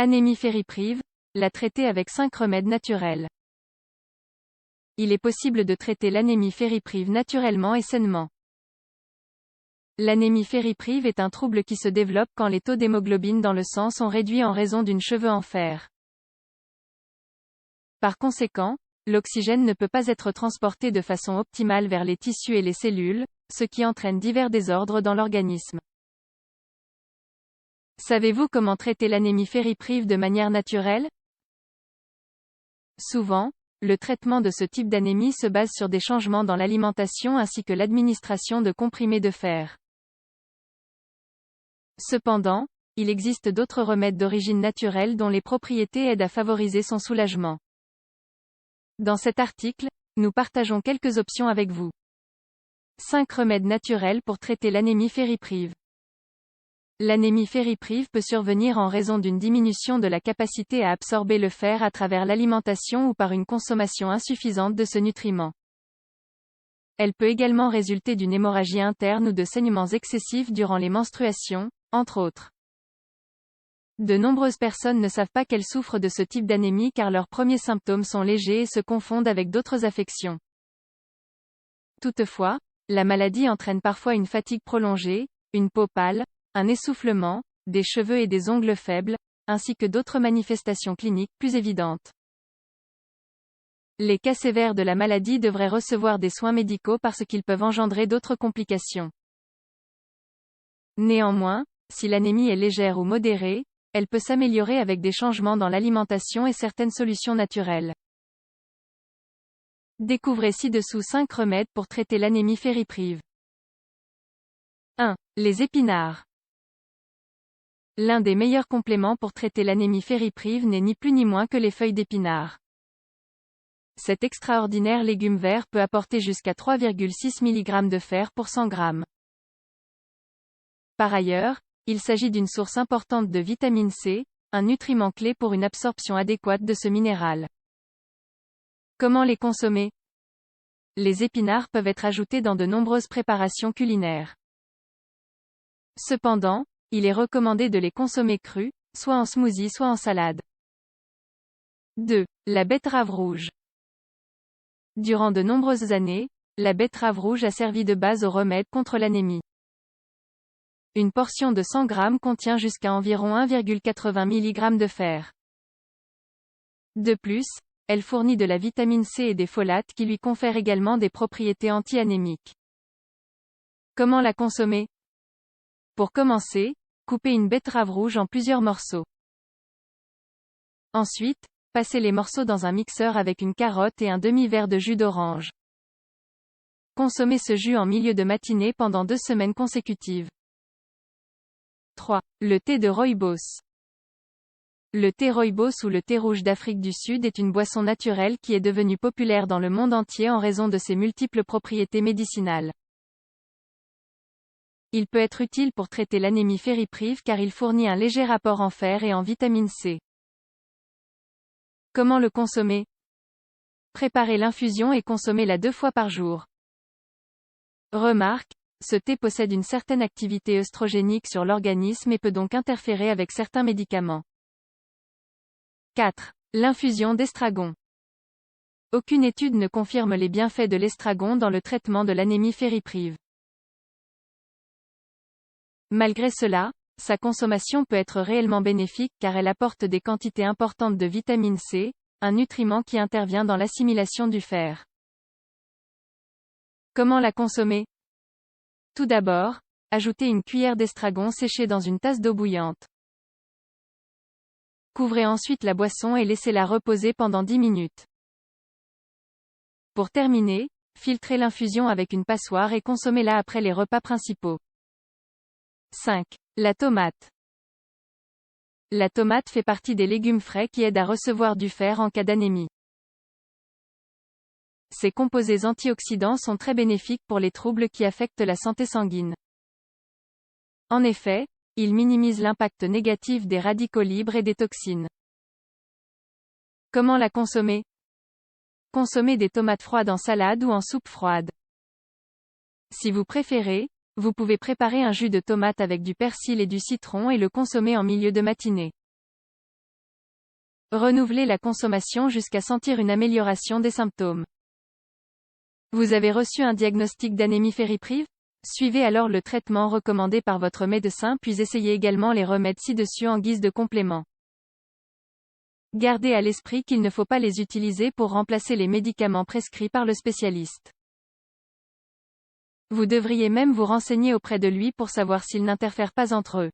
Anémie fériprive, la traiter avec 5 remèdes naturels. Il est possible de traiter l'anémie fériprive naturellement et sainement. L'anémie fériprive est un trouble qui se développe quand les taux d'hémoglobine dans le sang sont réduits en raison d'une cheveux en fer. Par conséquent, l'oxygène ne peut pas être transporté de façon optimale vers les tissus et les cellules, ce qui entraîne divers désordres dans l'organisme. Savez-vous comment traiter l'anémie fériprive de manière naturelle? Souvent, le traitement de ce type d'anémie se base sur des changements dans l'alimentation ainsi que l'administration de comprimés de fer. Cependant, il existe d'autres remèdes d'origine naturelle dont les propriétés aident à favoriser son soulagement. Dans cet article, nous partageons quelques options avec vous. 5 remèdes naturels pour traiter l'anémie fériprive. L'anémie fériprive peut survenir en raison d'une diminution de la capacité à absorber le fer à travers l'alimentation ou par une consommation insuffisante de ce nutriment. Elle peut également résulter d'une hémorragie interne ou de saignements excessifs durant les menstruations, entre autres. De nombreuses personnes ne savent pas qu'elles souffrent de ce type d'anémie car leurs premiers symptômes sont légers et se confondent avec d'autres affections. Toutefois, la maladie entraîne parfois une fatigue prolongée, une peau pâle, un essoufflement, des cheveux et des ongles faibles, ainsi que d'autres manifestations cliniques plus évidentes. Les cas sévères de la maladie devraient recevoir des soins médicaux parce qu'ils peuvent engendrer d'autres complications. Néanmoins, si l'anémie est légère ou modérée, elle peut s'améliorer avec des changements dans l'alimentation et certaines solutions naturelles. Découvrez ci-dessous 5 remèdes pour traiter l'anémie fériprive. 1. Les épinards. L'un des meilleurs compléments pour traiter l'anémie fériprive n'est ni plus ni moins que les feuilles d'épinards. Cet extraordinaire légume vert peut apporter jusqu'à 3,6 mg de fer pour 100 g. Par ailleurs, il s'agit d'une source importante de vitamine C, un nutriment clé pour une absorption adéquate de ce minéral. Comment les consommer? Les épinards peuvent être ajoutés dans de nombreuses préparations culinaires. Cependant, il est recommandé de les consommer crus, soit en smoothie soit en salade. 2. La betterave rouge. Durant de nombreuses années, la betterave rouge a servi de base au remède contre l'anémie. Une portion de 100 g contient jusqu'à environ 1,80 mg de fer. De plus, elle fournit de la vitamine C et des folates qui lui confèrent également des propriétés anti-anémiques. Comment la consommer? Pour commencer, coupez une betterave rouge en plusieurs morceaux. Ensuite, passez les morceaux dans un mixeur avec une carotte et un demi-verre de jus d'orange. Consommez ce jus en milieu de matinée pendant 2 semaines consécutives. 3. Le thé de rooibos. Le thé rooibos ou le thé rouge d'Afrique du Sud est une boisson naturelle qui est devenue populaire dans le monde entier en raison de ses multiples propriétés médicinales. Il peut être utile pour traiter l'anémie fériprive car il fournit un léger apport en fer et en vitamine C. Comment le consommer? Préparez l'infusion et consommez-la 2 fois par jour. Remarque, ce thé possède une certaine activité œstrogénique sur l'organisme et peut donc interférer avec certains médicaments. 4. L'infusion d'estragon. Aucune étude ne confirme les bienfaits de l'estragon dans le traitement de l'anémie fériprive. Malgré cela, sa consommation peut être réellement bénéfique car elle apporte des quantités importantes de vitamine C, un nutriment qui intervient dans l'assimilation du fer. Comment la consommer? Tout d'abord, ajoutez une cuillère d'estragon séché dans une tasse d'eau bouillante. Couvrez ensuite la boisson et laissez-la reposer pendant 10 minutes. Pour terminer, filtrez l'infusion avec une passoire et consommez-la après les repas principaux. 5. La tomate. La tomate fait partie des légumes frais qui aident à recevoir du fer en cas d'anémie. Ses composés antioxydants sont très bénéfiques pour les troubles qui affectent la santé sanguine. En effet, ils minimisent l'impact négatif des radicaux libres et des toxines. Comment la consommer? Consommez des tomates froides en salade ou en soupe froide. Si vous préférez, vous pouvez préparer un jus de tomate avec du persil et du citron et le consommer en milieu de matinée. Renouvelez la consommation jusqu'à sentir une amélioration des symptômes. Vous avez reçu un diagnostic d'anémie ferriprive? Suivez alors le traitement recommandé par votre médecin puis essayez également les remèdes ci-dessus en guise de complément. Gardez à l'esprit qu'il ne faut pas les utiliser pour remplacer les médicaments prescrits par le spécialiste. Vous devriez même vous renseigner auprès de lui pour savoir s'ils n'interfèrent pas entre eux.